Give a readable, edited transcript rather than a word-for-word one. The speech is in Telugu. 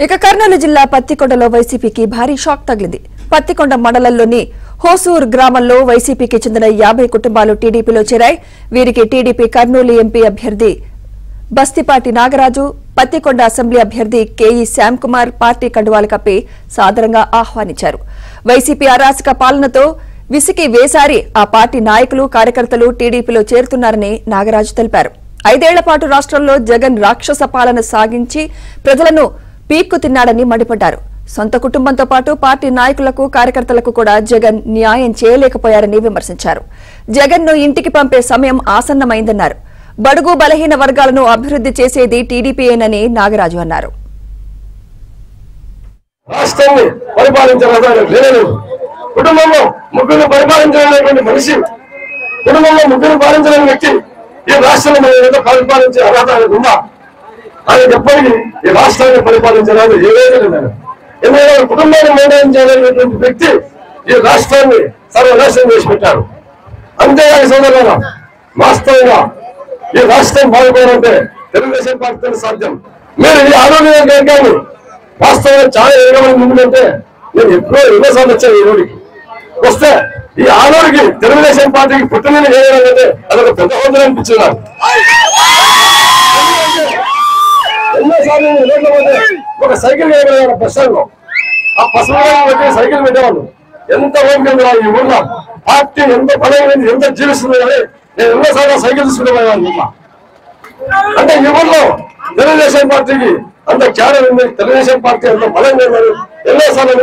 ఇక కర్నూలు జిల్లా పత్తికొండలో వైసీపీకి భారీ షాక్ తగిలింది. పత్తికొండ మండలంలోని హోసూర్ గ్రామంలో వైసీపీకి చెందిన 50 కుటుంబాలు టీడీపీలో చేరాయి. వీరికి టీడీపీ కర్నూలు ఎంపీ అభ్యర్థి బస్తిపాటి నాగరాజు, పత్తికొండ అసెంబ్లీ అభ్యర్థి కేఈ శ్యాంకుమార్ పార్టీ కండువాలు కప్పి సాదరంగా ఆహ్వానించారు. వైసీపీ అరాచక పాలనతో విసికి వేసారి ఆ పార్టీ నాయకులు, కార్యకర్తలు టీడీపీలో చేరుతున్నారని నాగరాజు తెలిపారు. 5 ఏళ్ల పాటు రాష్ట్రంలో జగన్ రాక్షస పాలన సాగించి ప్రజలను పీక్కు తిన్నాడని మండిపడ్డారు. సొంత కుటుంబంతో పాటు పార్టీ నాయకులకు, కార్యకర్తలకు కూడా జగన్ న్యాయం చేయలేకపోయారని విమర్శించారు. జగన్ ను ఇంటికి పంపే సమయం ఆసన్నమైందన్నారు. బడుగు బలహీన వర్గాలను అభివృద్ది చేసేది టీడీపీయేనని నాగరాజు అన్నారు. రాష్ట్రాన్ని పరిపాలించాలని కుటుంబంలో ముగ్గురు పరిపాలించాలనేటువంటి మనిషి, కుటుంబంలో ముగ్గురు పాలించలేని వ్యక్తి ఈ రాష్ట్రంలో పరిపాలించే అర్హత ఉందా? ఆయన ఎప్పటికీ ఈ రాష్ట్రాన్ని పరిపాలించాలని ఏదైనా లేదు. ఎందుకంటే కుటుంబాన్ని మెయింటైన్ చేయలేనటువంటి వ్యక్తి ఈ రాష్ట్రాన్ని సర్వనాశనం చేసి పెట్టారు. అంతేగాని సోదరులారా, వాస్తవంగా ఈ రాష్ట్రం బాగుపోవాలంటే తెలుగుదేశం పార్టీతో సాధ్యం. మీరు ఈ ఆరోగ్య వర్గాన్ని వాస్తవంగా చాలా ఎగరమని ముందుకంటే నేను ఎన్నోసార్లు వచ్చాను. ఈ రోడ్డుకి వస్తే ఈ ఆరోగ్యకి తెలుగుదేశం పార్టీకి పుట్టిన చేయాలంటే అదొక పెద్ద హోదా అనిపించినారు. ఎన్నోసార్లు రోడ్ల పోతే ఒక సైకిల్ వేయగలిగారు బస్ స్టాండ్ లో. ఆ పసుపు సైకిల్ పెట్టేవాళ్ళు. ఎంత ఓపిక ఈ ఊర్లో పార్టీ ఎంత బలమైంది, ఎంత జీవిస్తుంది కానీ నేను ఎన్నోసార్లు సైకిల్ తీసుకునేవాళ్ళు. అంటే ఈ ఊర్లో తెలుగుదేశం పార్టీకి అంత ఖ్యానం ఉంది, తెలుగుదేశం పార్టీ అంత బలంగా ఎన్నోసార్లు